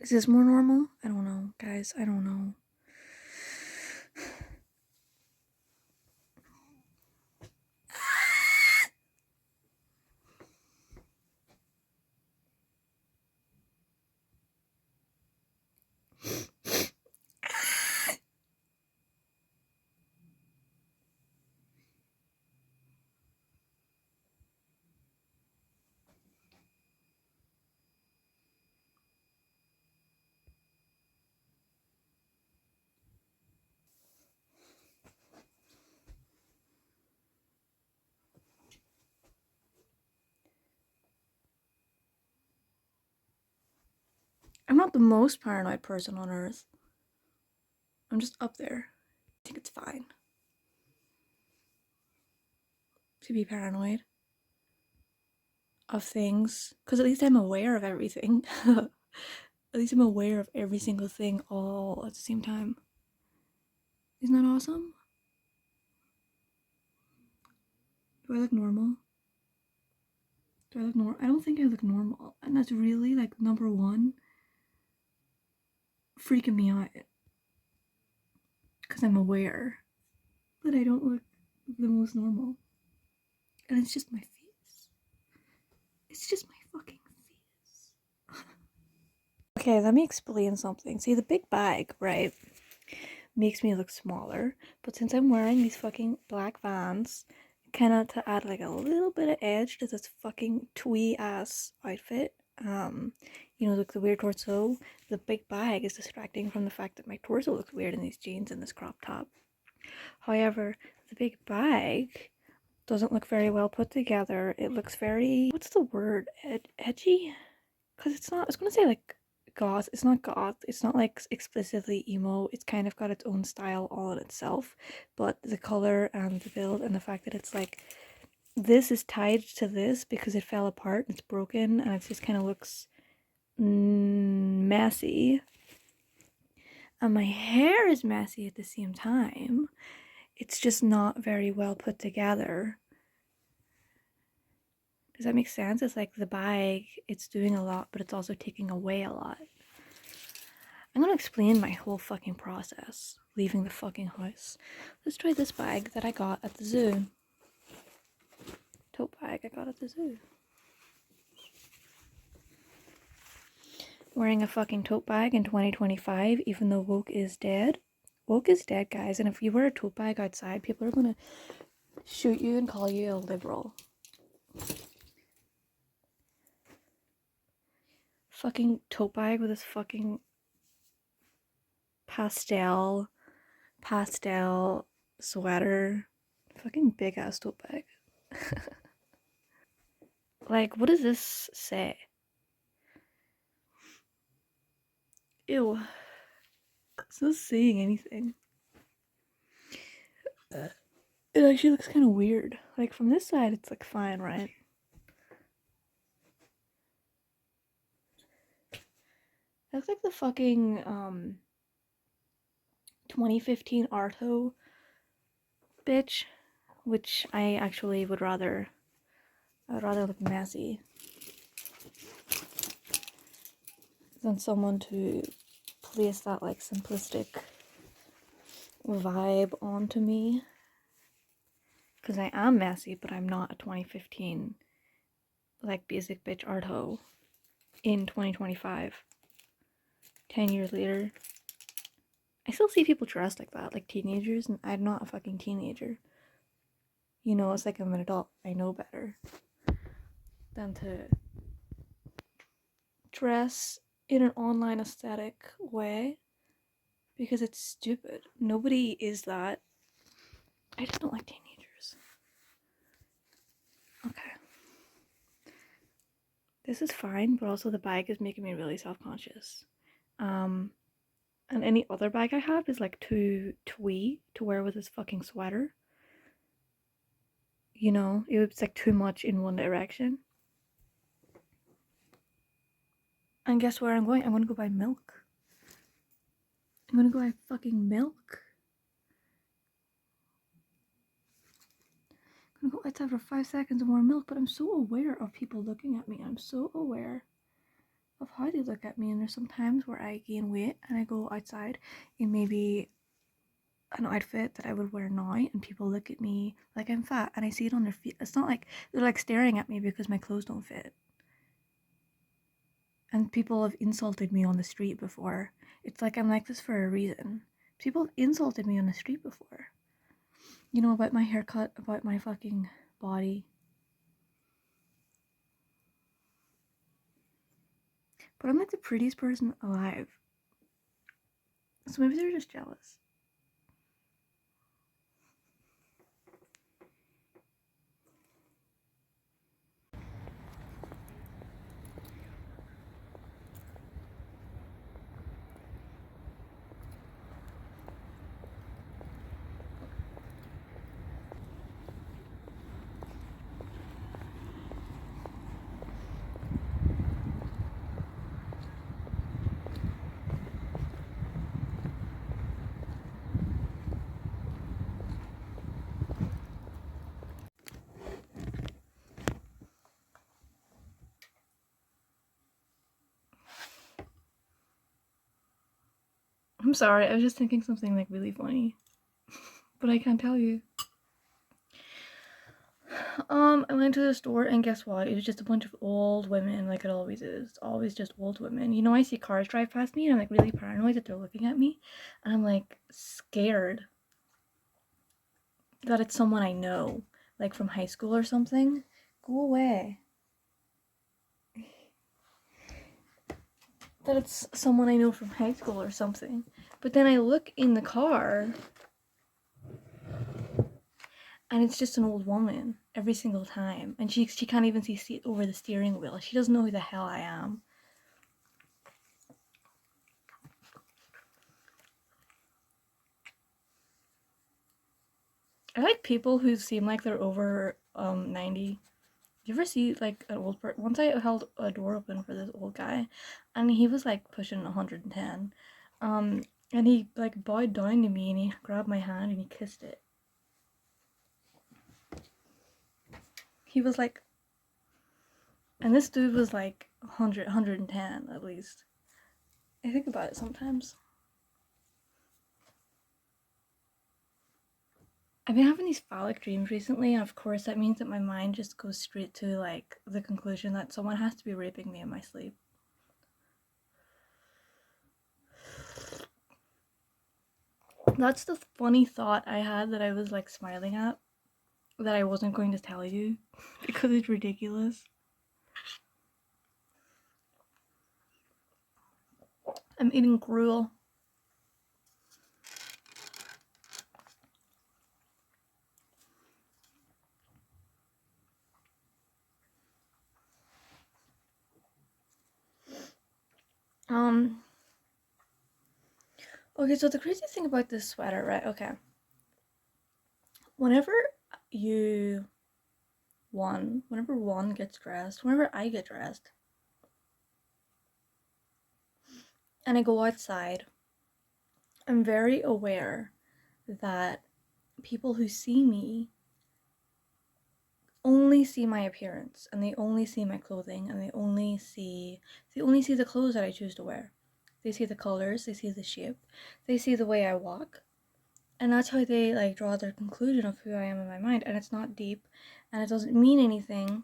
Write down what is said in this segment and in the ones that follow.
Is this more normal? I don't know, guys. I don't know. I'm not the most paranoid person on earth. I'm just up there. I think it's fine to be paranoid of things, because at least I'm aware of everything. At least I'm aware of every single thing all at the same time. Isn't that awesome? Do I look normal? Do I look normal? I don't think I look normal. And that's really, like, number one, freaking me out. Because I'm aware that I don't look the most normal. And it's just my face. It's just my fucking face. Okay, let me explain something. See, the big bag, right, makes me look smaller. But since I'm wearing these fucking black Vans, kind of to add like a little bit of edge to this fucking twee ass outfit, you know, like the weird torso, the big bag is distracting from the fact that my torso looks weird in these jeans and this crop top. However, the big bag doesn't look very well put together. It looks very, what's the word? Edgy? Because it's not, I was gonna say like goth. It's not goth. It's not like explicitly emo. It's kind of got its own style all in itself. But the color and the build and the fact that it's like, this is tied to this because it fell apart and it's broken and it just kind of looks messy. And my hair is messy at the same time. It's just not very well put together. Does that make sense? It's like the bag, it's doing a lot, but it's also taking away a lot. I'm gonna explain my whole fucking process leaving the fucking house. Let's try this bag that I got at the zoo. Tote bag I got at the zoo. Wearing a fucking tote bag in 2025, even though woke is dead. Woke is dead, guys, and if you wear a tote bag outside, people are gonna shoot you and call you a liberal. Fucking tote bag with this fucking pastel sweater. Fucking big ass tote bag. Like, what does this say? Ew. It's not saying anything. It actually looks kind of weird. Like, from this side, it's like fine, right? It looks like the fucking 2015 Arto bitch, which I actually would rather. I'd rather look messy than someone to place that like simplistic vibe onto me. Because I am messy, but I'm not a 2015 like basic bitch Arto in 2025. 10 years later. I still see people dressed like that, like teenagers, and I'm not a fucking teenager. You know, it's like I'm an adult. I know better than to dress in an online aesthetic way because it's stupid. Nobody is that. I just don't like teenagers. Okay. This is fine, but also the bag is making me really self-conscious. And any other bag I have is like too twee to wear with this fucking sweater. You know, it's like too much in one direction. And guess where I'm going? I'm gonna go buy milk. I'm gonna go buy fucking milk. I'm gonna go outside for 5 seconds of more milk, but I'm so aware of people looking at me. I'm so aware of of how they look at me, and there's some times where I gain weight and I go outside in maybe an outfit that I would wear now, and people look at me like I'm fat, and I see it on their feet. It's not like they're like staring at me because my clothes don't fit. And people have insulted me on the street before. It's like I'm like this for a reason. People have insulted me on the street before. You know, about my haircut, about my fucking body. But I'm like the prettiest person alive. So maybe they're just jealous. I'm sorry, I was just thinking something like really funny. But I can't tell you. I went to the store and guess what? It was just a bunch of old women, like it always is. It's always just old women. You know, I see cars drive past me and I'm like really paranoid that they're looking at me. And I'm like scared that it's someone I know, like from high school or something. Go away. That it's someone I know from high school or something. But then I look in the car and it's just an old woman every single time. And she can't even see over the steering wheel. She doesn't know who the hell I am. I like people who seem like they're over 90. You ever see like an old person? Once I held a door open for this old guy, and he was like pushing 110. And he like bowed down to me and he grabbed my hand and he kissed it. He was like, and this dude was like 100, 110 at least. I think about it sometimes. I've been having these phallic dreams recently, and of course that means that my mind just goes straight to like the conclusion that someone has to be raping me in my sleep. That's the funny thought I had that I was like smiling at, that I wasn't going to tell you because it's ridiculous. I'm eating gruel. Okay, so the crazy thing about this sweater, right? Okay. Whenever one gets dressed, whenever I get dressed, and I go outside, I'm very aware that people who see me only see my appearance, and they only see my clothing, and they only see the clothes that I choose to wear. They see the colors, they see the shape, they see the way I walk, and that's how they like draw their conclusion of who I am in my mind. And it's not deep, and it doesn't mean anything.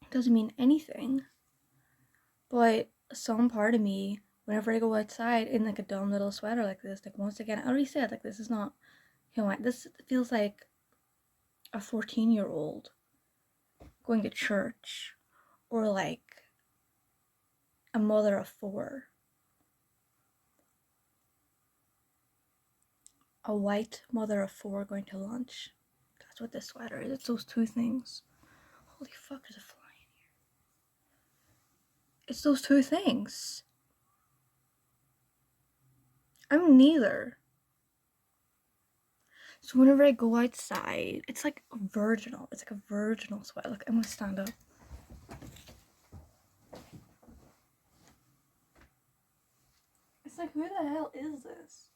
It doesn't mean anything. But some part of me, whenever I go outside in like a dumb little sweater like this, like once again, I already said like this is not who I am. This feels like a 14-year-old going to church, or like a mother of 4. A white mother of 4 going to lunch. That's what this sweater is. It's those two things. Holy fuck, there's a fly in here. It's those two things. I'm neither. So whenever I go outside, it's like virginal. It's like a virginal sweat. Look, I'm gonna stand up. It's like, who the hell is this?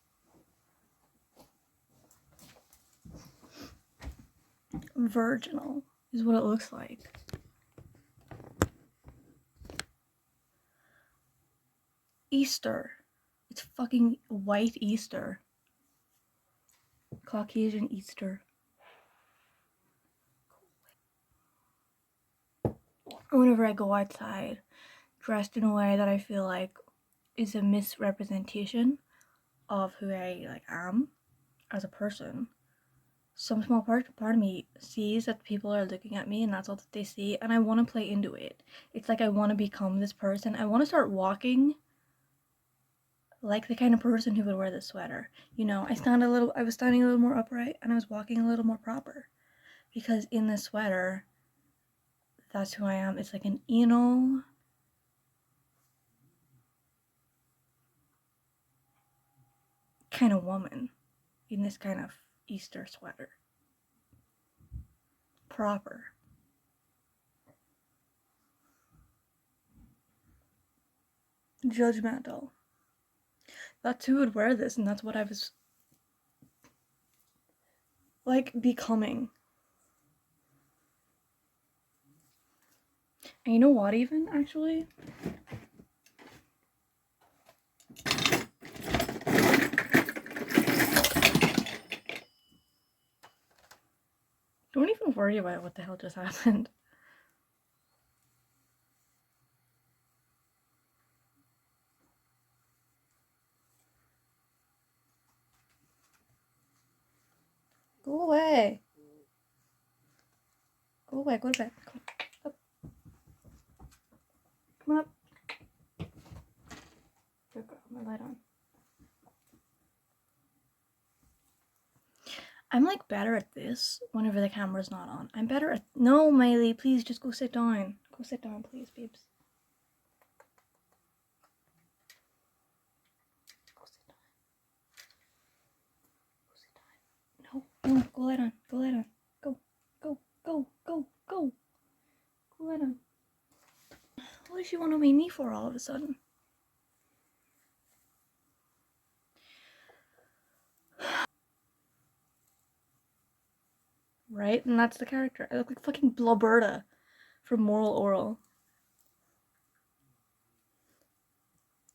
Virginal is what it looks like. Easter. It's fucking white Easter. Caucasian Easter. Whenever I go outside, dressed in a way that I feel like is a misrepresentation of who I like am as a person, some small part of me sees that people are looking at me and that's all that they see, and I want to play into it. It's like I want to become this person. I want to start walking like the kind of person who would wear this sweater. You know, I was standing a little more upright and I was walking a little more proper. Because in this sweater, that's who I am. It's like an anal kind of woman in this kind of Easter sweater. Proper. Judgmental. That's who would wear this, and that's what I was like becoming. And you know what, even actually? Don't even worry about what the hell just happened. Go away. Go away, go to bed. Come up. Come up. Good girl, my light on. I'm like better at this whenever the camera's not on. I'm better at. No, Miley, please just go sit down. Go sit down, please, babes. Go sit down. Go sit down. No, go lie down. Go lie down. Go, go, go, go, go. Go lie down. What does she want on my knee for all of a sudden? Right? And that's the character. I look like fucking Blubberta from Moral Oral.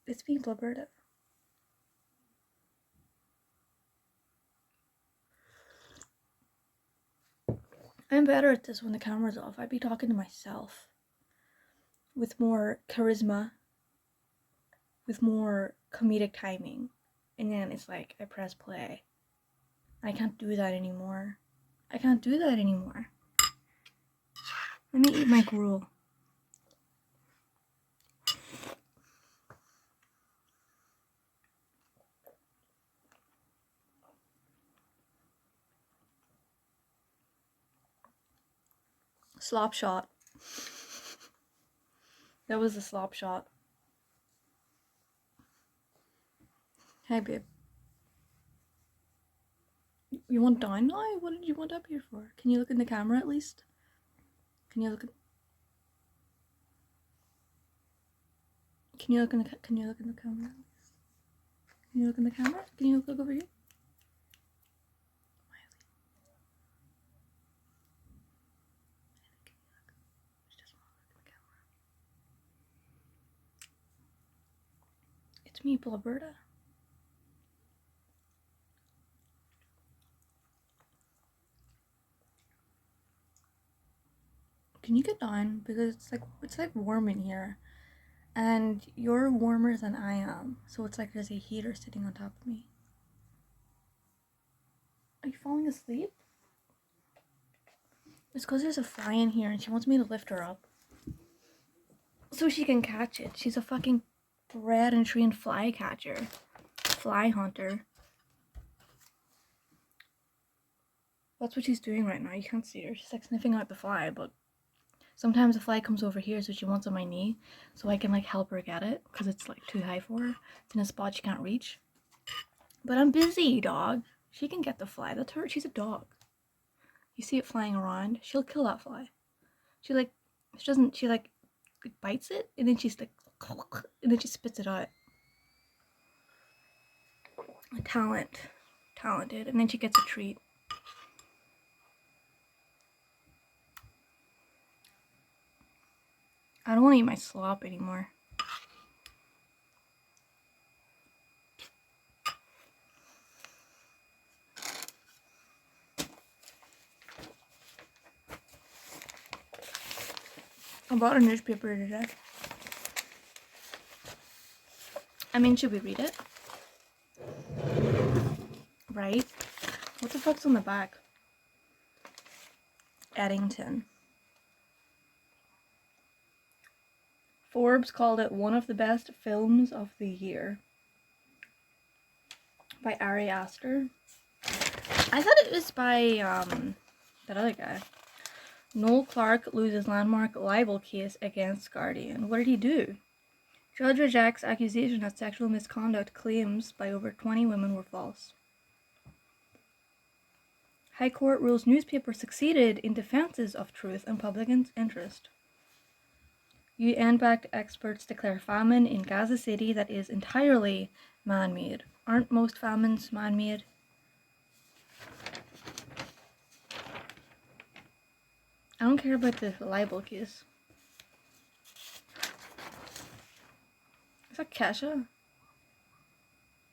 It's being Blubberta. I'm better at this when the camera's off. I'd be talking to myself. With more charisma. With more comedic timing. And then it's like, I press play. I can't do that anymore. I can't do that anymore. Let me eat my gruel. Slop shot. That was the slop shot. Hey, babe. You want down now? What did you want up here for? Can you look in the camera at least? Can you look in... Can you look in the camera? Can you look in the camera? Can you look over here? It's me, Blubberta. Can you get down? Because it's like warm in here. And you're warmer than I am. So it's like there's a heater sitting on top of me. Are you falling asleep? It's because there's a fly in here and she wants me to lift her up. So she can catch it. She's a fucking bred and trained fly catcher. Fly hunter. That's what she's doing right now. You can't see her. She's like sniffing out the fly, but sometimes the fly comes over here, so she wants on my knee, so I can like help her get it, because it's like too high for her. It's in a spot she can't reach. But I'm busy, dog. She can get the fly. That's her. She's a dog. You see it flying around, she'll kill that fly. She bites it, and then she's like, and then she spits it out. Talented, and then she gets a treat. I don't want to eat my slop anymore. bought a newspaper today. I mean, should we read it? Right? What the fuck's on the back? Eddington. Forbes called it one of the best films of the year. By Ari Aster. I thought it was by that other guy. Noel Clarke loses landmark libel case against Guardian. What did he do? Judge rejects accusation that sexual misconduct claims by over 20 women were false. High Court rules newspaper succeeded in defenses of truth and public interest. UN-backed experts declare famine in Gaza City that is entirely man-made. Aren't most famines man-made? I don't care about the libel case. Is that Kesha?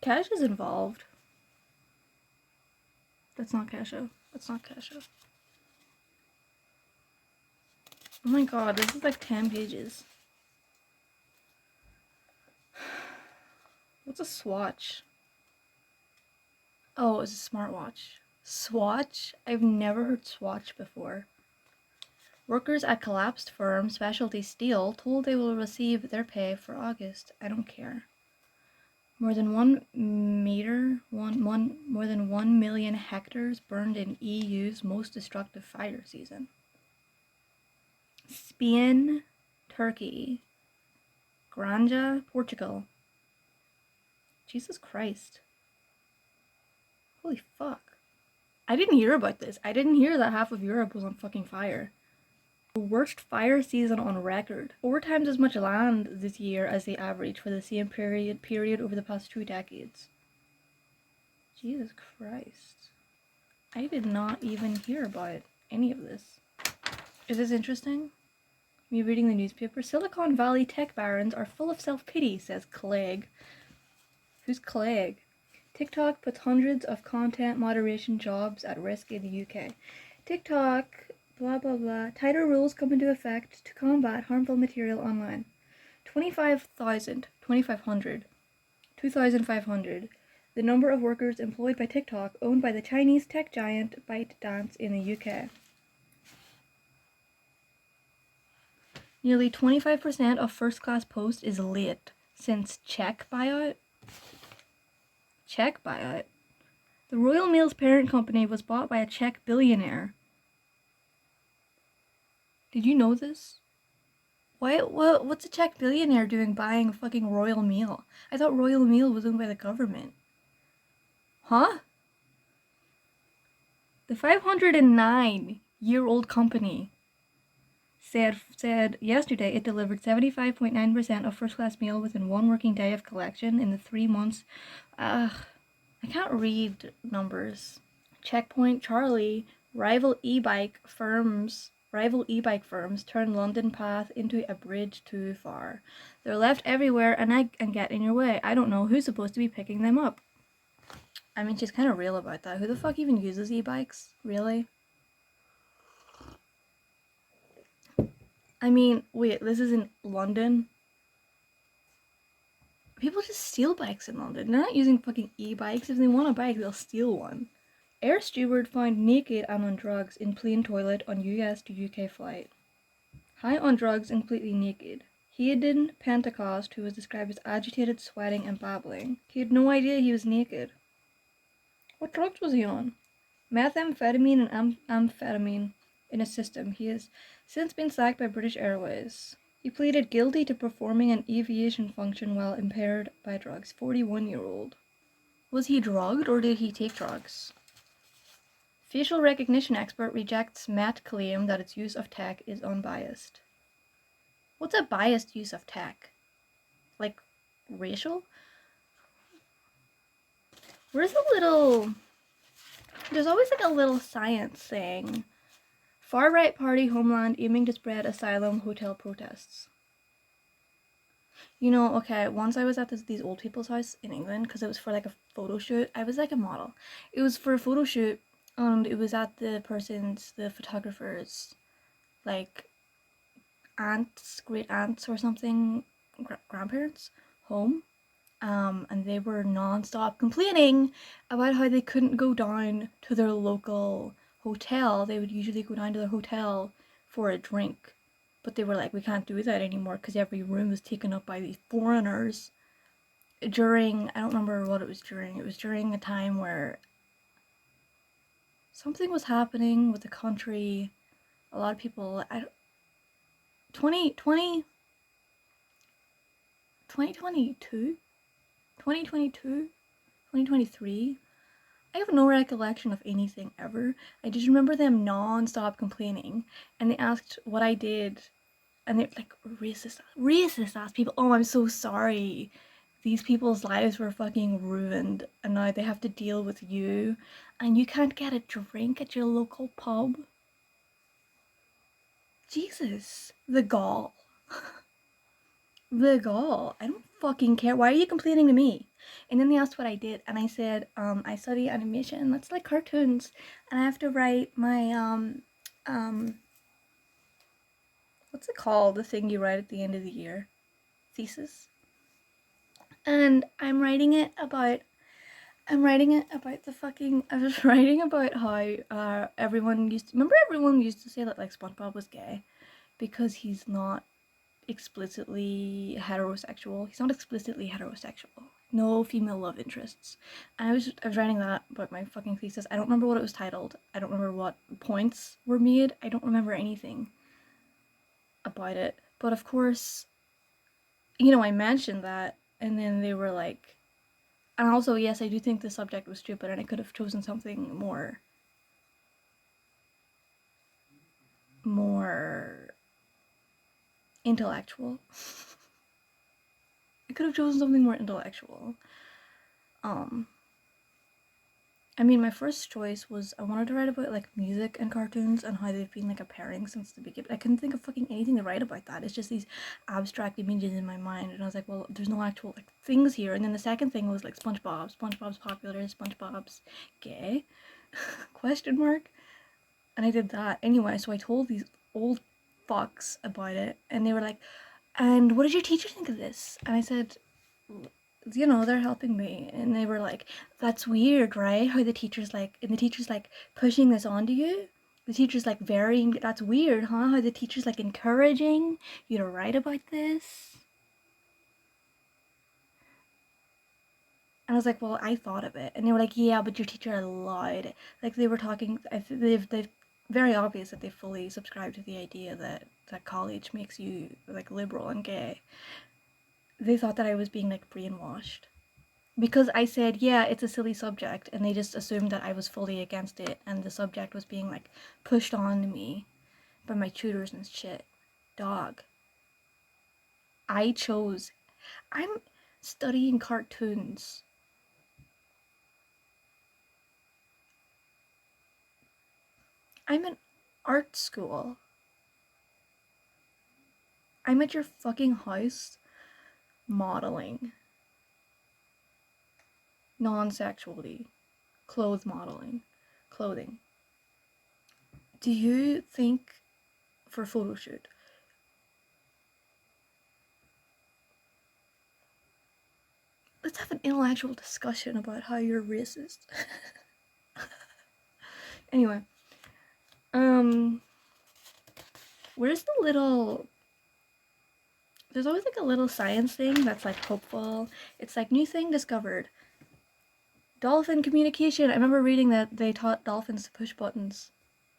Kesha's involved. That's not Kesha. That's not Kesha. Oh my god, this is like 10 pages. What's a swatch? Oh, it's a smartwatch. Swatch? I've never heard swatch before. Workers at collapsed firm Specialty Steel told they will receive their pay for August. I don't care. More than 1 million hectares burned in EU's most destructive fire season. Spain, Turkey, Granja, Portugal. Jesus Christ. Holy fuck. I didn't hear about this. I didn't hear that half of Europe was on fucking fire. The worst fire season on record. 4 times as much land this year as the average for the same period over the past 2 decades. Jesus Christ. I did not even hear about any of this. Is this interesting? Me reading the newspaper. Silicon Valley tech barons are full of self-pity, says Clegg. Who's Clegg? TikTok puts hundreds of content moderation jobs at risk in the UK. TikTok, blah blah blah. Tighter rules come into effect to combat harmful material online. 25,000, 2,500, 2,500. The number of workers employed by TikTok, owned by the Chinese tech giant ByteDance in the UK. Nearly 25% of first-class post is late since Czech buyout. Czech buyout? The Royal Mail's parent company was bought by a Czech billionaire. Did you know this? What's a Czech billionaire doing buying a fucking Royal Mail? I thought Royal Mail was owned by the government. Huh? The 509-year-old company said yesterday it delivered 75.9% of first-class mail within 1 working day of collection in the 3 months. I can't read numbers. Checkpoint Charlie, rival e-bike firms turn London path into a bridge too far. They're left everywhere and get in your way. I don't know who's supposed to be picking them up. I mean, she's kind of real about that. Who the fuck even uses e-bikes? Really? I mean, wait, this is in London? People just steal bikes in London. They're not using fucking e-bikes. If they want a bike, they'll steal one. Air steward found naked and on drugs in plane toilet on US to UK flight. High on drugs and completely naked. Hayden Pentecost, who was described as agitated, sweating, and babbling. He had no idea he was naked. What drugs was he on? Methamphetamine and amphetamine in his system. He has since been sacked by British Airways. He pleaded guilty to performing an aviation function while impaired by drugs. 41-year-old. Was he drugged or did he take drugs? Facial recognition expert rejects Met claim that its use of tech is unbiased. What's a biased use of tech? Like racial? Where's a little... There's always like a little science saying... Far-right party homeland aiming to spread asylum hotel protests. You know, okay, once I was at these old people's house in England because it was for like a photo shoot. I was like a model. It was for a photo shoot and it was at the photographer's like aunts, great aunts or something, grandparents home, and they were non-stop complaining about how they couldn't go down to their local hotel. They would usually go down to their hotel for a drink, but they were like, we can't do that anymore because every room was taken up by these foreigners. During, I don't remember what it was during. It was during a time where something was happening with the country. A lot of people, 2022, 2022, 2023. I have no recollection of anything ever. I just remember them non-stop complaining, and they asked what I did, and they're like, racist ass people. Oh, I'm so sorry. These people's lives were fucking ruined, and now they have to deal with you, and you can't get a drink at your local pub. Jesus, the gall. The gall. I don't fucking care. Why are you complaining to me? And then they asked what I did, and I said, I study animation. That's like cartoons, and I have to write my what's it called? The thing you write at the end of the year, thesis. And I'm writing it about the fucking. I was writing about how everyone used to, remember everyone used to say that like SpongeBob was gay because he's not explicitly heterosexual. He's not explicitly heterosexual. No female love interests. And I was writing that about my fucking thesis. I don't remember what it was titled. I don't remember what points were made. I don't remember anything about it. But of course, you know, I mentioned that, and then they were like, and also, yes, I do think the subject was stupid, and I could have chosen something more intellectual. I could have chosen something more intellectual. I mean, my first choice was I wanted to write about like music and cartoons and how they've been like a pairing since the beginning. I couldn't think of fucking anything to write about that. It's just these abstract images in my mind, and I was like, well, there's no actual like things here. And then the second thing was like SpongeBob. SpongeBob's popular. SpongeBob's gay? Question mark. And I did that anyway. So I told these old fucks about it, and they were like, "And what did your teacher think of this?" And I said, you know, they're helping me, and they were like, that's weird, right? How the teacher's like, and the teacher's like pushing this onto you. The teacher's like that's weird, huh? How the teacher's like encouraging you to write about this. And I was like, well, I thought of it. And they were like, yeah, but your teacher allowed it. Like they were talking, they've very obvious that they fully subscribe to the idea that college makes you like liberal and gay. They thought that I was being like brainwashed. Because I said, yeah, it's a silly subject, and they just assumed that I was fully against it, and the subject was being like pushed on me by my tutors and shit. Dog. I'm studying cartoons. I'm in art school. I'm at your fucking house modeling. Non-sexuality. Clothing. Do you think for photo shoot? Let's have an intellectual discussion about how you're racist. Anyway, where's the little, there's always like a little science thing that's like hopeful. It's like new thing discovered. Dolphin communication. I remember reading that they taught dolphins to push buttons.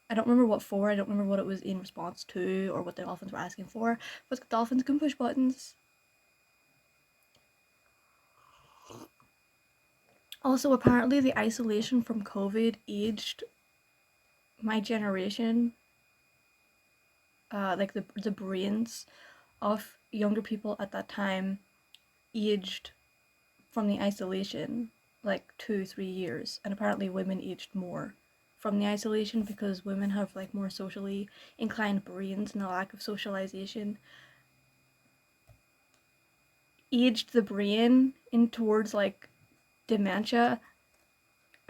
I don't remember what for, I don't remember what it was in response to or what the dolphins were asking for, but dolphins can push buttons. Also, apparently the isolation from COVID aged my generation. Like the brains of younger people at that time aged from the isolation like 2-3 years, and apparently women aged more from the isolation because women have like more socially inclined brains, and the lack of socialization aged the brain in towards like dementia.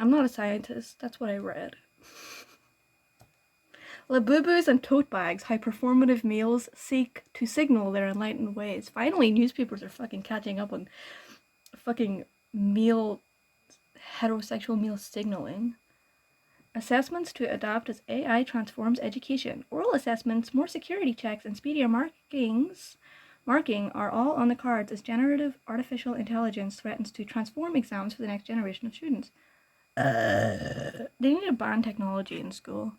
I'm not a scientist, that's what I read. Labubus and tote bags, how performative males seek to signal their enlightened ways. Finally, newspapers are fucking catching up on fucking heterosexual male signaling. Assessments to adapt as AI transforms education. Oral assessments, more security checks, and speedier marking are all on the cards as generative artificial intelligence threatens to transform exams for the next generation of students. They need to ban technology in school.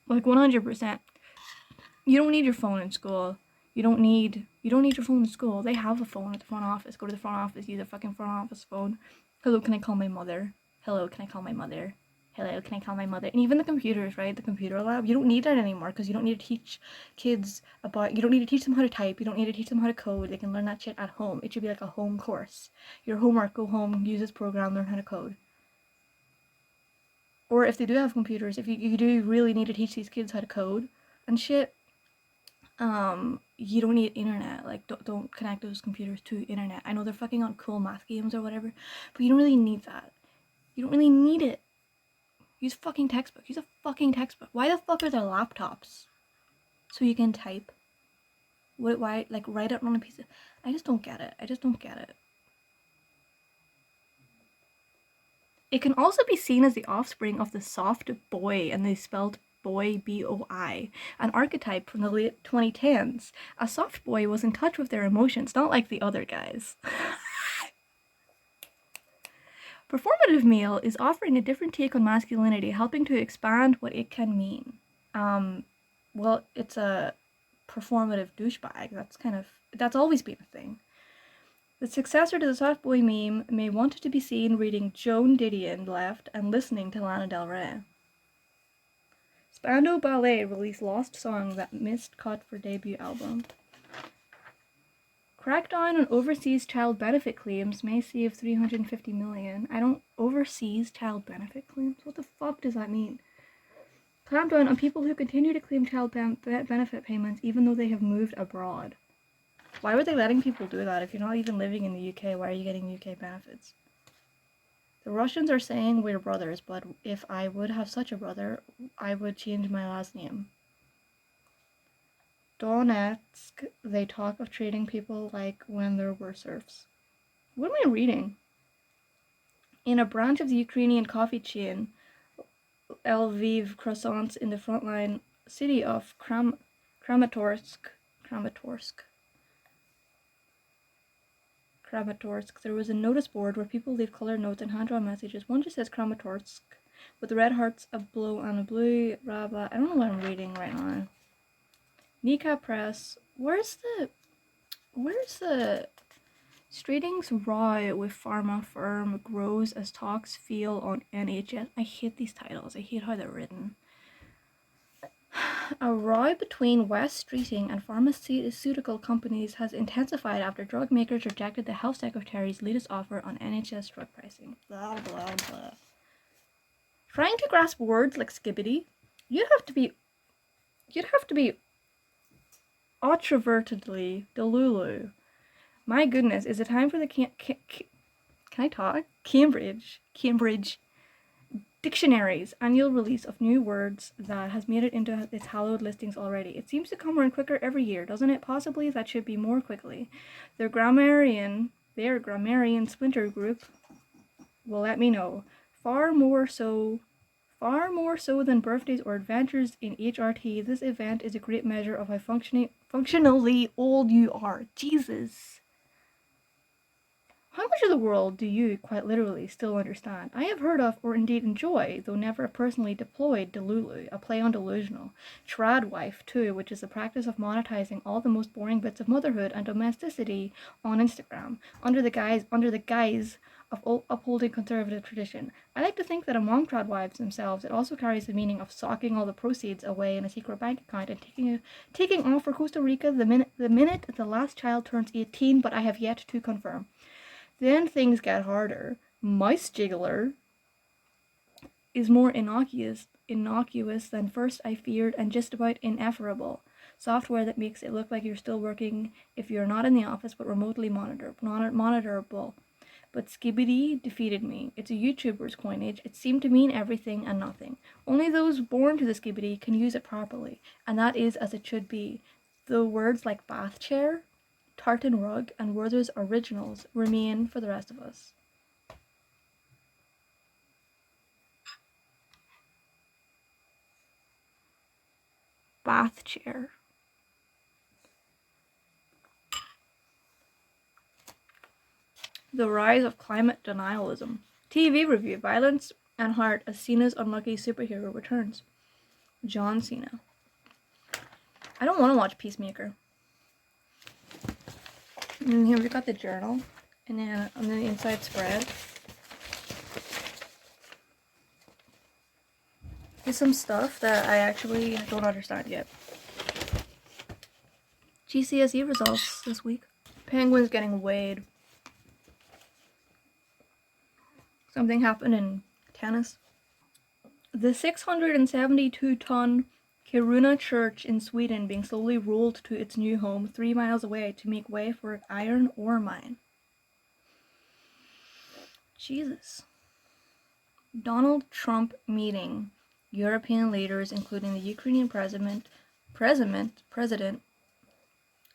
Like 100%. You don't need your phone in school. You don't need your phone in school. They have a phone at the front office. Go to the front office, use a fucking front office phone. Hello, can I call my mother? Hello, can I call my mother? Hello, can I call my mother? And even the computers, right? The computer lab, you don't need that anymore because you don't need to teach kids you don't need to teach them how to type. You don't need to teach them how to code. They can learn that shit at home. It should be like a home course. Your homework, go home, use this program, learn how to code. Or if they do have computers, if you do really need to teach these kids how to code and shit, you don't need internet. Like, don't connect those computers to internet. I know they're fucking on cool math games or whatever, but you don't really need that. You don't really need it. Use a fucking textbook. Use a fucking textbook. Why the fuck are there laptops? So you can type? Why, like, write it on a piece of... I just don't get it. I just don't get it. It can also be seen as the offspring of the soft boy, and they spelled boy, B-O-I, an archetype from the late 2010s. A soft boy was in touch with their emotions, not like the other guys. Performative male is offering a different take on masculinity, helping to expand what it can mean. Well, it's a performative douchebag. That's always been a thing. The successor to the soft boy meme may want to be seen reading Joan Didion left and listening to Lana Del Rey. Spandau Ballet released Lost Song that missed cut for debut album. Crackdown on overseas child benefit claims may save $350 million. Overseas child benefit claims? What the fuck does that mean? Clampdown on people who continue to claim child benefit payments even though they have moved abroad. Why were they letting people do that? If you're not even living in the UK, why are you getting UK benefits? The Russians are saying we're brothers, but if I would have such a brother, I would change my last name. Donetsk, they talk of treating people like when there were serfs. What am I reading? In a branch of the Ukrainian coffee chain, Lviv croissants in the frontline city of Kramatorsk, there was a notice board where people leave colored notes and hand-drawn messages. One just says Kramatorsk, with the red hearts, a blue and a blue, blah blah. I don't know what I'm reading right now. Nika Press. Where's the Stratings row with pharma firm grows as talks fail on NHS. I hate these titles. I hate how they're written. A row between West Streeting and pharmaceutical companies has intensified after drug makers rejected the Health Secretary's latest offer on NHS drug pricing. Blah, blah, blah. Trying to grasp words like skibbity, you'd have to be ultravertedly delulu. My goodness, is it time for the can I talk? Cambridge Dictionary's annual release of new words that has made it into its hallowed listings already. It seems to come around quicker every year, doesn't it? Possibly that should be more quickly. Their grammarian splinter group will let me know. Far more so than birthdays or adventures in HRT, this event is a great measure of how functionally old you are. Jesus. How much of the world do you, quite literally, still understand? I have heard of, or indeed enjoy, though never personally deployed, Delulu, a play on delusional. Tradwife, too, which is the practice of monetizing all the most boring bits of motherhood and domesticity on Instagram, under the guise of upholding conservative tradition. I like to think that among tradwives themselves, it also carries the meaning of socking all the proceeds away in a secret bank account and taking off for Costa Rica the minute the last child turns 18, but I have yet to confirm. Then things get harder. Mouse Jiggler is more innocuous than first I feared and just about inefferable. Software that makes it look like you're still working if you're not in the office but remotely monitorable. But Skibidi defeated me. It's a YouTuber's coinage. It seemed to mean everything and nothing. Only those born to the Skibidi can use it properly, and that is as it should be. The words like bath chair, tartan rug, and Werther's originals remain for the rest of us. Bath chair. The rise of climate denialism. TV review. Violence and heart as Cena's unlucky superhero returns. John Cena. I don't want to watch Peacemaker. And here we got the journal. And then on the inside spread is some stuff that I actually don't understand yet. GCSE results this week. Penguins getting weighed. Something happened in tennis. The 672-ton Kiruna Church in Sweden being slowly rolled to its new home 3 miles away to make way for an iron ore mine. Jesus. Donald Trump meeting European leaders, including the Ukrainian President Volodymyr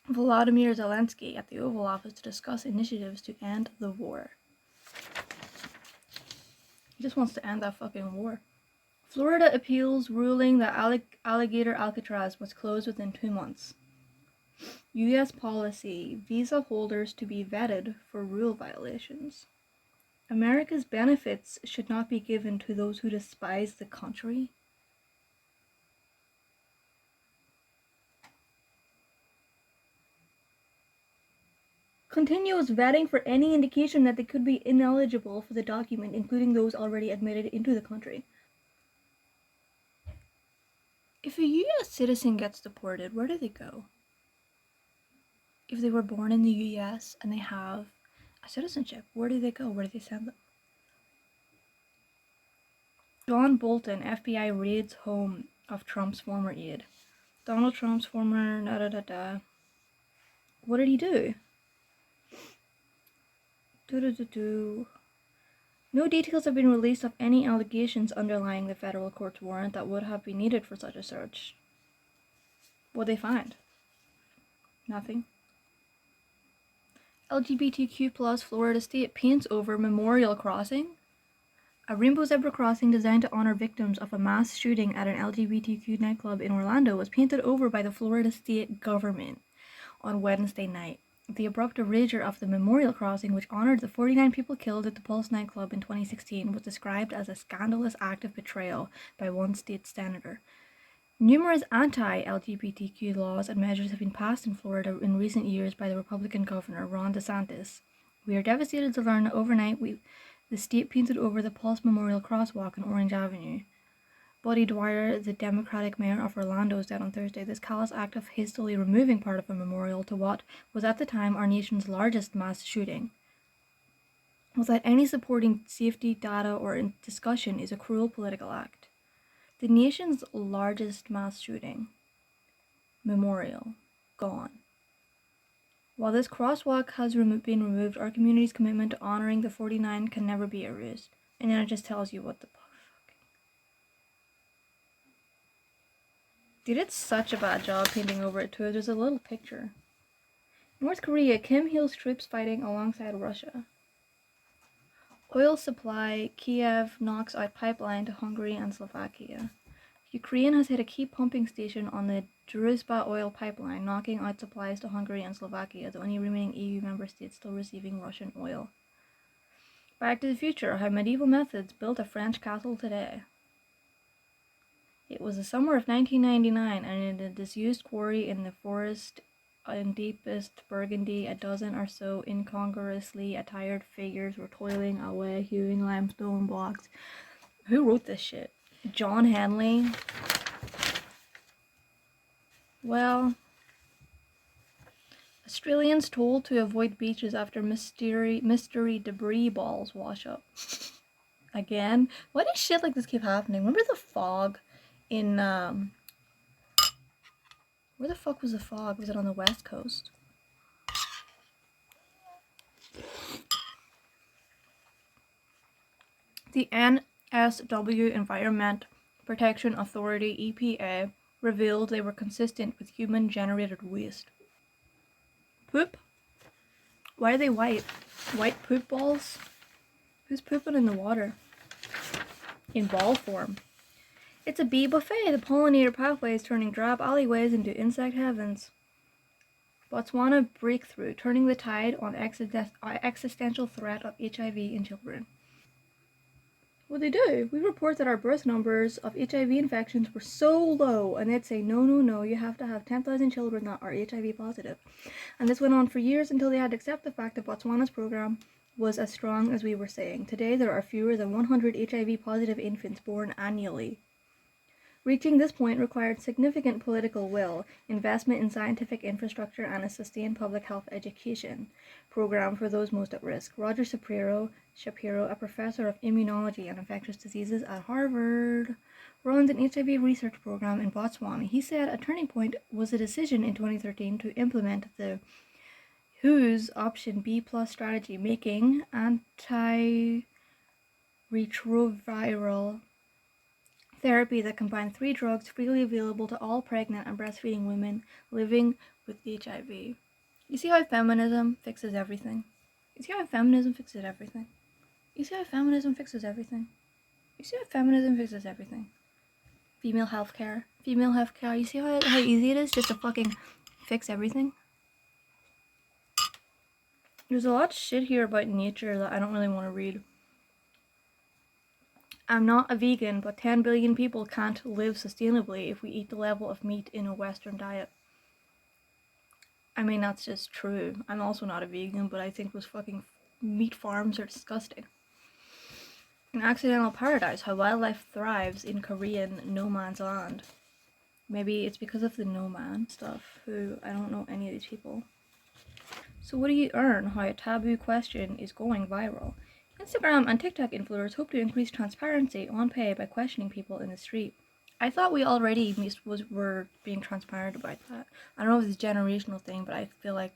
Zelensky at the Oval Office to discuss initiatives to end the war. He just wants to end that fucking war. Florida appeals ruling that alligator Alcatraz was closed within 2 months. U.S. policy, visa holders to be vetted for rule violations. America's benefits should not be given to those who despise the country. Continuous vetting for any indication that they could be ineligible for the document, including those already admitted into the country. If a U.S. citizen gets deported, where do they go? If they were born in the U.S. and they have a citizenship, where do they go? Where do they send them? John Bolton, FBI raids home of Trump's former aide. Donald Trump's former What did he do? No details have been released of any allegations underlying the federal court's warrant that would have been needed for such a search. What'd they find? Nothing. LGBTQ plus Florida State paints over Memorial Crossing. A rainbow zebra crossing designed to honor victims of a mass shooting at an LGBTQ nightclub in Orlando was painted over by the Florida State government on Wednesday night. The abrupt erasure of the Memorial Crossing, which honored the 49 people killed at the Pulse nightclub in 2016, was described as a scandalous act of betrayal by one state senator. Numerous anti-LGBTQ laws and measures have been passed in Florida in recent years by the Republican governor, Ron DeSantis. We are devastated to learn that overnight the state painted over the Pulse Memorial crosswalk on Orange Avenue. Buddy Dwyer, the Democratic mayor of Orlando, said on Thursday this callous act of hastily removing part of a memorial to what was at the time our nation's largest mass shooting, without any supporting safety data or discussion, is a cruel political act. The nation's largest mass shooting memorial gone. While this crosswalk has been removed, our community's commitment to honoring the 49 can never be erased. And then it just tells you what the They did such a bad job painting over it too. There's a little picture. North Korea, Kim Hil's troops fighting alongside Russia. Oil supply, Kiev knocks out pipeline to Hungary and Slovakia. Ukraine has hit a key pumping station on the Druzhba oil pipeline, knocking out supplies to Hungary and Slovakia, the only remaining EU member states still receiving Russian oil. Back to the Future, how medieval methods built a French castle today. It was the summer of 1999, and in a disused quarry in the forest in deepest Burgundy, a dozen or so incongruously attired figures were toiling away, hewing limestone blocks. Who wrote this shit? John Hanley? Well, Australians told to avoid beaches after mystery debris balls wash up. Again? Why does shit like this keep happening? Remember the fog in, where the fuck was the fog? Was it on the west coast? The NSW Environment Protection Authority, EPA, revealed they were consistent with human-generated waste. Poop? Why are they white? White poop balls? Who's pooping in the water? In ball form. It's a bee buffet. The pollinator pathway is turning drab alleyways into insect heavens. Botswana breakthrough, turning the tide on existential threat of HIV in children. What they do? We report that our birth numbers of HIV infections were so low, and they'd say, no, you have to have 10,000 children that are HIV positive. And this went on for years until they had to accept the fact that Botswana's program was as strong as we were saying. Today, there are fewer than 100 HIV positive infants born annually. Reaching this point required significant political will, investment in scientific infrastructure, and a sustained public health education program for those most at risk. Roger Shapiro, a professor of immunology and infectious diseases at Harvard, runs an HIV research program in Botswana. He said a turning point was a decision in 2013 to implement the WHO's Option B Plus strategy, making antiretroviral therapy that combined 3 drugs freely available to all pregnant and breastfeeding women living with HIV. You see how feminism fixes everything? You see how feminism fixes everything? You see how feminism fixes everything? You see how feminism fixes everything? Female healthcare. You see how easy it is just to fucking fix everything? There's a lot of shit here about nature that I don't really want to read. I'm not a vegan, but 10 billion people can't live sustainably if we eat the level of meat in a Western diet. I mean, that's just true. I'm also not a vegan, but I think those fucking meat farms are disgusting. An accidental paradise, how wildlife thrives in Korean no man's land. Maybe it's because of the no man stuff, who I don't know any of these people. So what do you earn? How a taboo question is going viral. Instagram and TikTok influencers hope to increase transparency on pay by questioning people in the street. I thought we already were being transparent about that. I don't know if it's a generational thing, but I feel like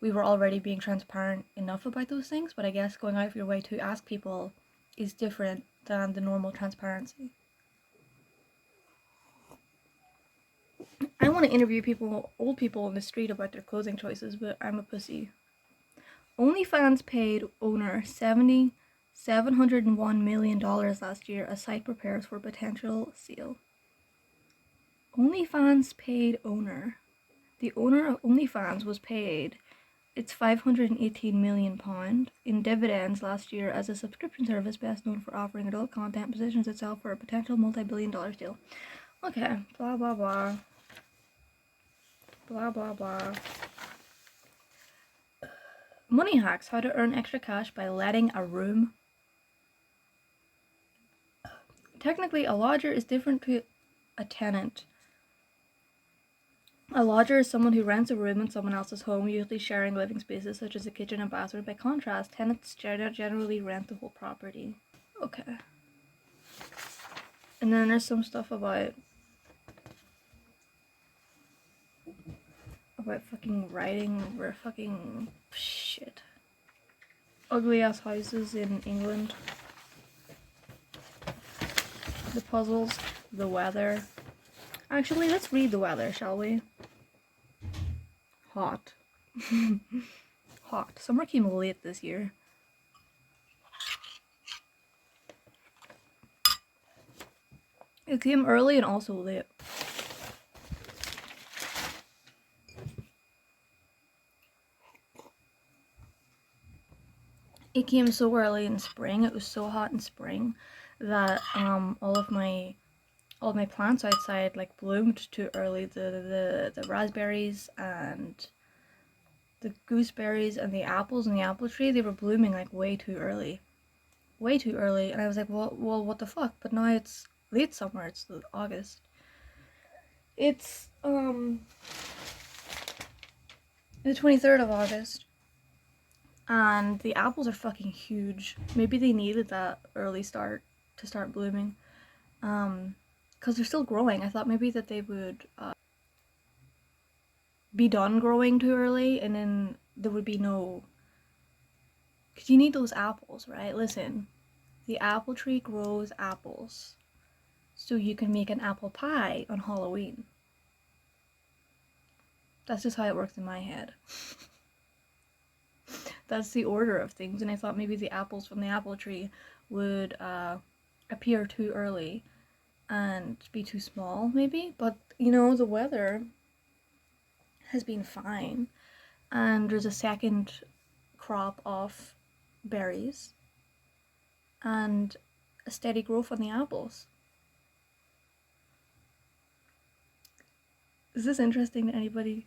we were already being transparent enough about those things, but I guess going out of your way to ask people is different than the normal transparency. I want to interview old people in the street about their clothing choices, but I'm a pussy. OnlyFans paid owner $701 million last year as site prepares for potential sale. OnlyFans paid owner. The owner of OnlyFans was paid its £518 million in dividends last year as a subscription service best known for offering adult content positions itself for a potential multi-billion-dollar deal. Okay, blah blah blah. Blah blah blah. Money hacks, how to earn extra cash by letting a room. Technically, a lodger is different to a tenant. A lodger is someone who rents a room in someone else's home, usually sharing living spaces such as a kitchen and bathroom. By contrast, tenants generally rent the whole property. Okay. And then there's some stuff about fucking writing or fucking shit. Ugly ass houses in England. The puzzles, the weather. Actually, let's read the weather, shall we? Hot. Hot. Summer came late this year. It came early and also late. It came so early in spring. It was so hot in spring that all of my plants outside like bloomed too early. The raspberries and the gooseberries and the apples in the apple tree, they were blooming like way too early. And I was like, well, what the fuck? But now it's late summer. It's August. It's the 23rd of August. And the apples are fucking huge. Maybe they needed that early start to start blooming. Because they're still growing. I thought maybe that they would be done growing too early and then there would be no... Because you need those apples, right? Listen. the apple tree grows apples, so you can make an apple pie on Halloween. That's just how it works in my head. That's the order of things, and I thought maybe the apples from the apple tree would appear too early and be too small, maybe. But the weather has been fine, and there's a second crop of berries and a steady growth on the apples. Is this interesting to anybody?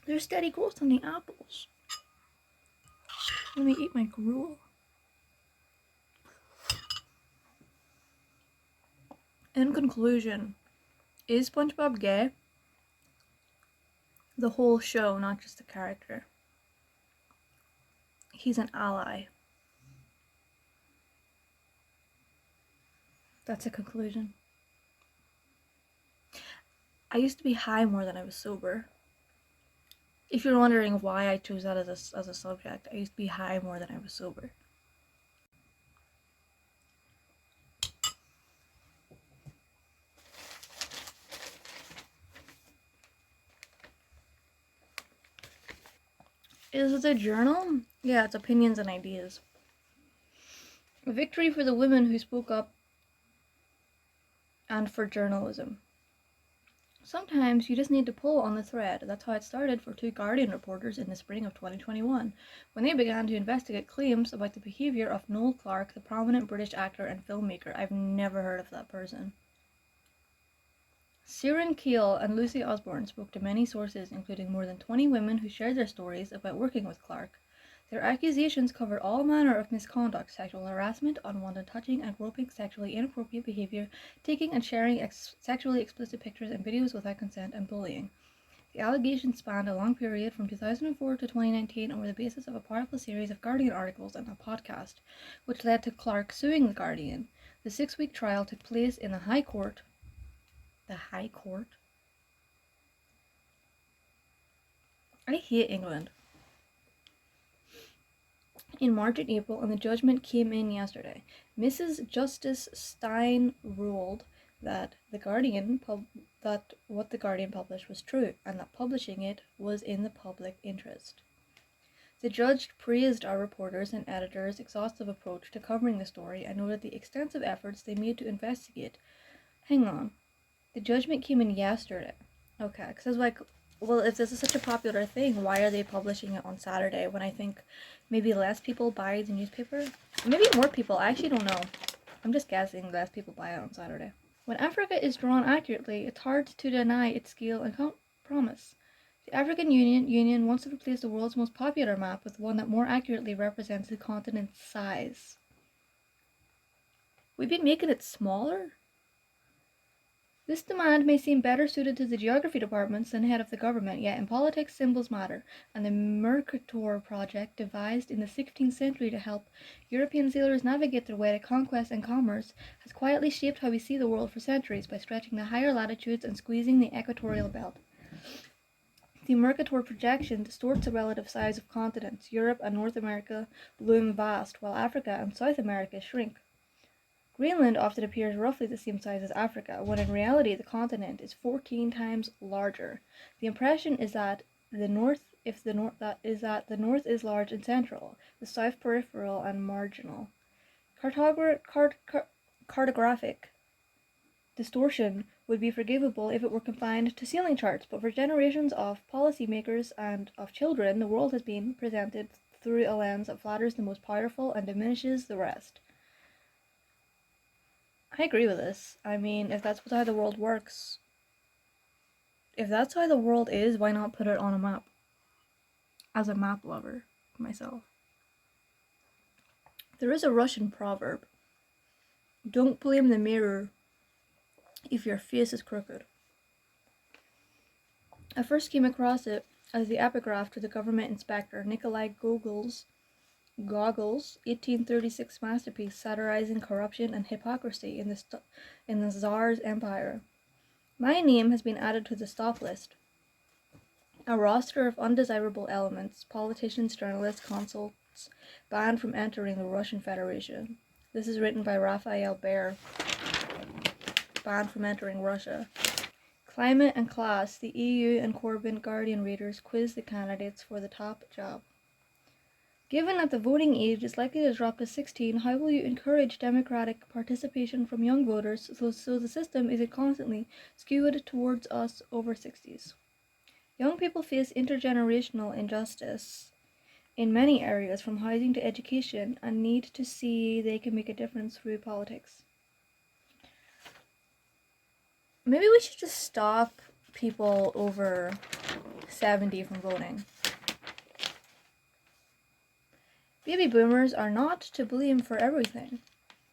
There's steady growth on the apples. Let me eat my gruel. In conclusion, is SpongeBob gay? The whole show, not just the character. He's an ally. That's a conclusion. I used to be high more than I was sober. If you're wondering why I chose that as a subject, I used to be high more than I was sober. Is it a journal? Yeah, it's opinions and ideas. A victory for the women who spoke up and for journalism. Sometimes you just need to pull on the thread. That's how it started for two Guardian reporters in the spring of 2021, when they began to investigate claims about the behaviour of Noel Clarke, the prominent British actor and filmmaker. I've never heard of that person. Ciarán Keil and Lucy Osborne spoke to many sources, including more than 20 women who shared their stories about working with Clarke. Their accusations covered all manner of misconduct: sexual harassment, unwanted touching and groping, sexually inappropriate behaviour, taking and sharing sexually explicit pictures and videos without consent, and bullying. The allegations spanned a long period from 2004 to 2019 and were the basis of a powerful series of Guardian articles and a podcast, which led to Clarke suing The Guardian. The 6-week trial took place in the High Court. The High Court? I hate England. In March and April, and the judgment came in yesterday. Mrs. Justice Stein ruled that what the Guardian published was true, and that publishing it was in the public interest. The judge praised our reporters and editors' exhaustive approach to covering the story and noted the extensive efforts they made to investigate. Hang on. The judgment came in yesterday. Okay, because I was like, well, if this is such a popular thing, why are they publishing it on Saturday when I think maybe less people buy the newspaper? Maybe more people. I actually don't know. I'm just guessing less people buy it on Saturday. When Africa is drawn accurately, it's hard to deny its scale and promise. The African Union wants to replace the world's most popular map with one that more accurately represents the continent's size. We've been making it smaller? This demand may seem better suited to the geography departments than head of the government, yet in politics symbols matter, and the Mercator project, devised in the 16th century to help European sailors navigate their way to conquest and commerce, has quietly shaped how we see the world for centuries by stretching the higher latitudes and squeezing the equatorial belt. The Mercator projection distorts the relative size of continents. Europe and North America loom vast, while Africa and South America shrink. Greenland often appears roughly the same size as Africa, when in reality the continent is 14 times larger. The impression is that the north is large and central, the south peripheral and marginal. Cartographic distortion would be forgivable if it were confined to ceiling charts, but for generations of policymakers and of children, the world has been presented through a lens that flatters the most powerful and diminishes the rest. I agree with this. I mean, if that's how the world works, if that's how the world is, why not put it on a map? As a map lover myself. There is a Russian proverb: don't blame the mirror if your face is crooked. I first came across it as the epigraph to the government inspector Nikolai Gogol's 1836 masterpiece satirizing corruption and hypocrisy in the Tsar's empire. My name has been added to the stop list. A roster of undesirable elements, politicians, journalists, consuls, banned from entering the Russian Federation. This is written by Raphael Baer. Banned from entering Russia. Climate and class. The EU and Corbyn Guardian readers quiz the candidates for the top job. Given that the voting age is likely to drop to 16, how will you encourage democratic participation from young voters so the system isn't constantly skewed towards us over 60s? Young people face intergenerational injustice in many areas, from housing to education, and need to see they can make a difference through politics. Maybe we should just stop people over 70 from voting. Baby boomers are not to blame for everything.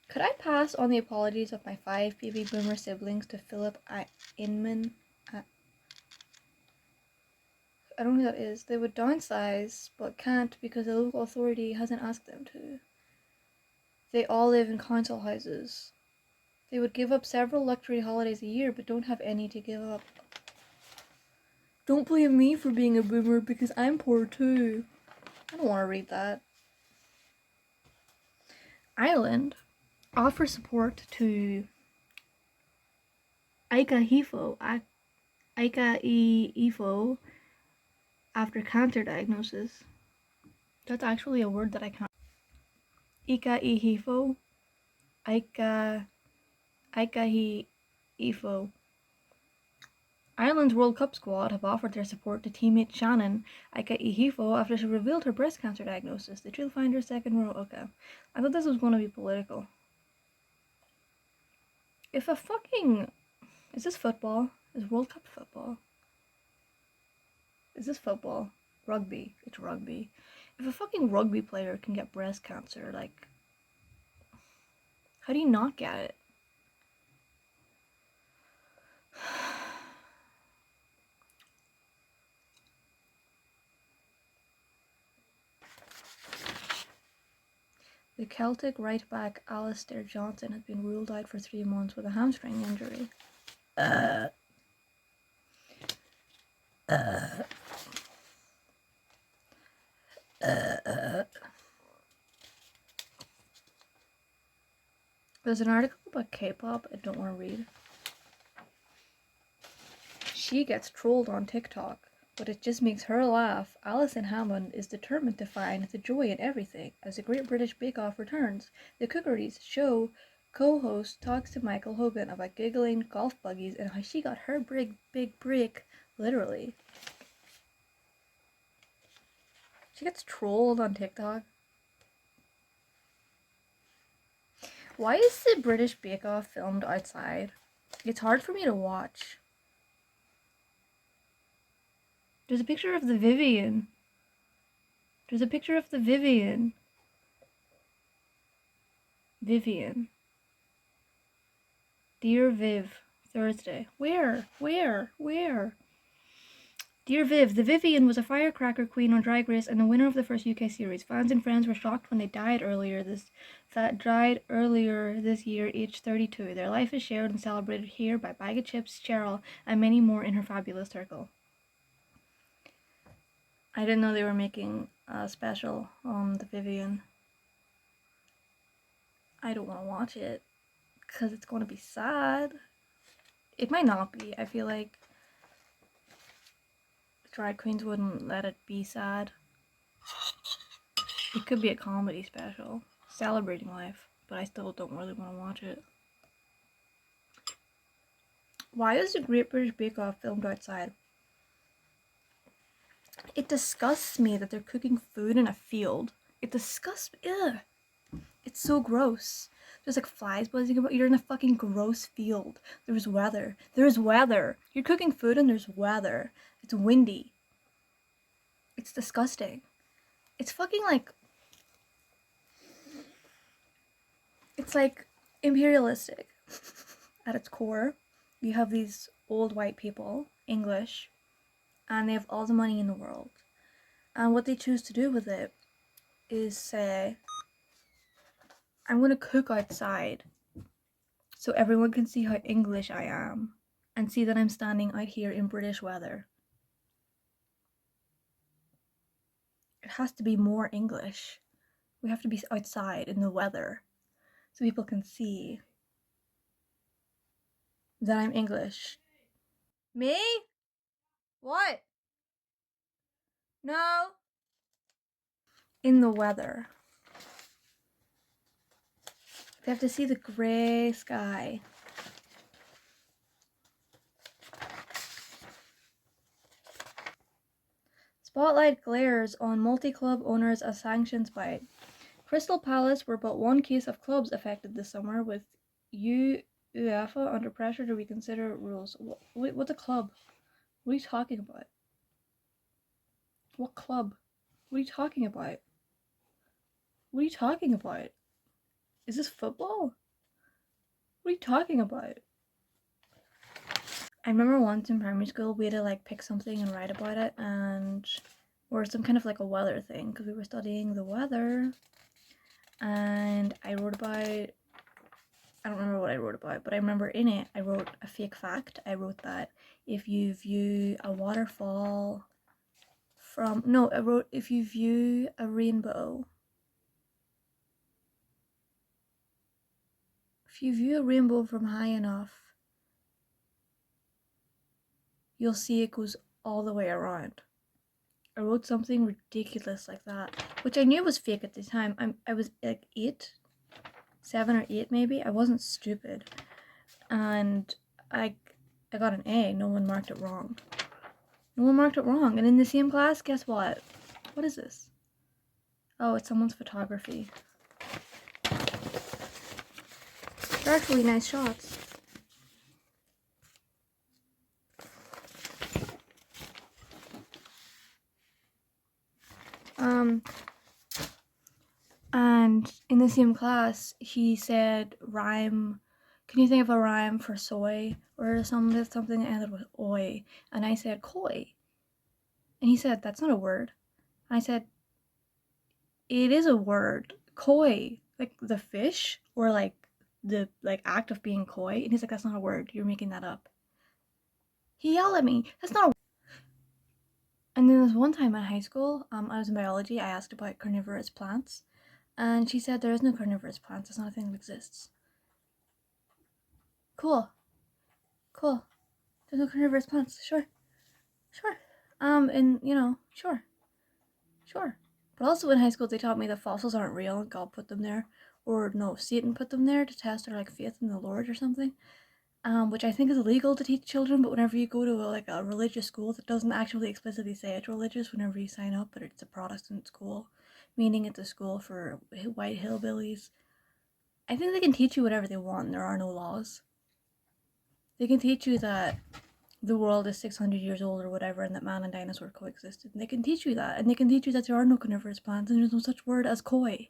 Could I pass on the apologies of my 5 baby boomer siblings to Philip Inman? I don't know who that is. They would downsize, but can't because the local authority hasn't asked them to. They all live in council houses. They would give up several luxury holidays a year, but don't have any to give up. Don't blame me for being a boomer because I'm poor too. I don't want to read that. Ireland offers support to Ika Ifo after cancer diagnosis. That's actually a word that I can't. Ika Ifo. Ika Ifo. Ireland's World Cup squad have offered their support to teammate Shannon Ika Ihifo after she revealed her breast cancer diagnosis. The Trail Finder second row. Okay. I thought this was going to be political. If a fucking... Is this football? Is World Cup football? Is this football? Rugby. It's rugby. If a fucking rugby player can get breast cancer, like... How do you not get it? The Celtic right-back Alistair Johnson has been ruled out for 3 months with a hamstring injury. There's an article about K-pop I don't want to read. She gets trolled on TikTok, but it just makes her laugh. Alison Hammond is determined to find the joy in everything. As the Great British Bake Off returns, the Cookeries show co-host talks to Michael Hogan about giggling golf buggies and how she got her big break, literally. She gets trolled on TikTok. Why is the British Bake Off filmed outside? It's hard for me to watch. There's a picture of the Vivian. Vivian. Dear Viv, Thursday. Where? Dear Viv, the Vivian was a firecracker queen on Drag Race and the winner of the first UK series. Fans and friends were shocked when they died earlier this year, aged 32. Their life is shared and celebrated here by Bag of Chips, Cheryl, and many more in her fabulous circle. I didn't know they were making a special on the Vivian. I don't want to watch it because it's going to be sad. It might not be. I feel like drag queens wouldn't let it be sad. It could be a comedy special celebrating life, but I still don't really want to watch it. Why is the Great British Bake Off filmed outside? It disgusts me that they're cooking food in a field. It disgusts me. Ugh. It's so gross. There's like flies buzzing about. You're in a fucking gross field. There's weather. You're cooking food and there's weather. It's windy. It's disgusting. It's fucking like... It's like imperialistic at its core. You have these old white people, English, and they have all the money in the world. And what they choose to do with it is say, I'm going to cook outside so everyone can see how English I am and see that I'm standing out here in British weather. it has to be more English. We have to be outside in the weather so people can see that I'm English. Me? What? No. In the weather. They have to see the gray sky. Spotlight glares on multi-club owners as sanctions bite. Crystal Palace were but one case of clubs affected this summer, with UEFA under pressure to reconsider rules. What's a club? What are you talking about? What club? What are you talking about? What are you talking about? Is this football? What are you talking about? I remember once in primary school we had to like pick something and write about it, and or some kind of like a weather thing because we were studying the weather, and I wrote about, I don't remember what I wrote about, but I remember in it I wrote a fake fact. I wrote that if you view a waterfall from, no, I wrote if you view a rainbow, if you view a rainbow from high enough, you'll see it goes all the way around. I wrote something ridiculous like that, which I knew was fake at the time. I was like 7 or 8 maybe. I wasn't stupid, and I got an A. No one marked it wrong. No one marked it wrong. And in the same class, guess what? What is this? Oh, it's someone's photography. They're actually nice shots. And in the same class, he said rhyme. Can you think of a rhyme for soy or something that ended with oi? And I said koi. And he said, that's not a word. And I said, it is a word. Koi. Like the fish, or like the act of being coy. And he's like, that's not a word. You're making that up. He yelled at me. That's not a word. And then there's one time in high school, I was in biology, I asked about carnivorous plants. And she said there is no carnivorous plants. It's not a thing that exists. Cool. Cool. There's no carnivorous plants. Sure. Sure. And sure. Sure. But also in high school they taught me that fossils aren't real and God put them there. Or no, Satan put them there to test their faith in the Lord or something. Which I think is illegal to teach children, but whenever you go to a religious school that doesn't actually explicitly say it's religious, whenever you sign up that it's a Protestant school, meaning it's a school for white hillbillies, I think they can teach you whatever they want and there are no laws. They can teach you that the world is 600 years old or whatever, and that man and dinosaur coexisted. And they can teach you that. And they can teach you that there are no carnivorous plants and there's no such word as koi.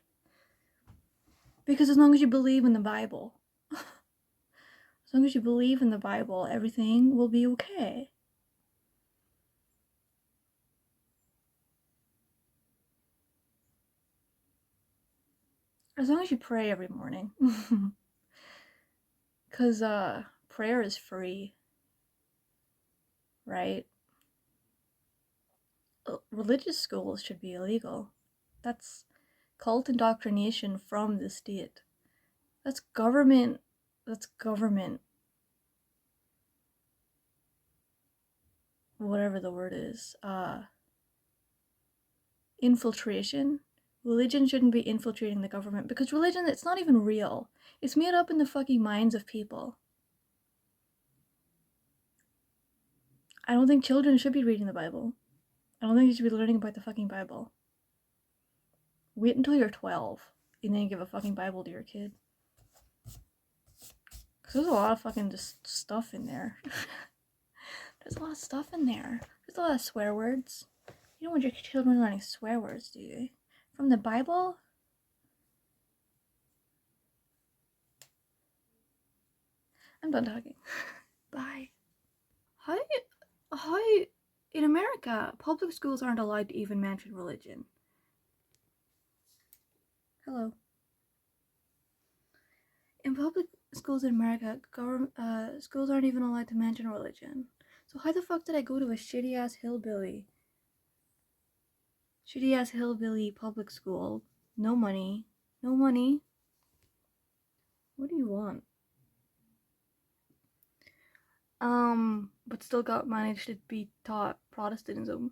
Because as long as you believe in the Bible, as long as you believe in the Bible, everything will be okay. As long as you pray every morning. Because prayer is free. Right? Religious schools should be illegal. That's cult indoctrination from the state. That's government. Whatever the word is. Infiltration. Religion shouldn't be infiltrating the government, because religion, it's not even real. It's made up in the fucking minds of people. I don't think children should be reading the Bible. I don't think you should be learning about the fucking Bible. Wait until you're 12 and then give a fucking Bible to your kid. Because there's a lot of fucking just stuff in there. There's a lot of stuff in there. There's a lot of swear words. You don't want your children learning swear words, do you? From the Bible? I'm done talking. Bye. How in America, public schools aren't allowed to even mention religion. Hello. In public schools in America, schools aren't even allowed to mention religion. So how the fuck did I go to a shitty ass hillbilly Shitty ass hillbilly public school. No money. No money. What do you want? But still got managed to be taught Protestantism.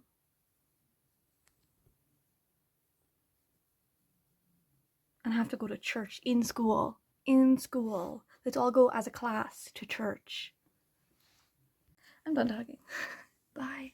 And have to go to church in school. In school. Let's all go as a class to church. I'm done talking. Bye.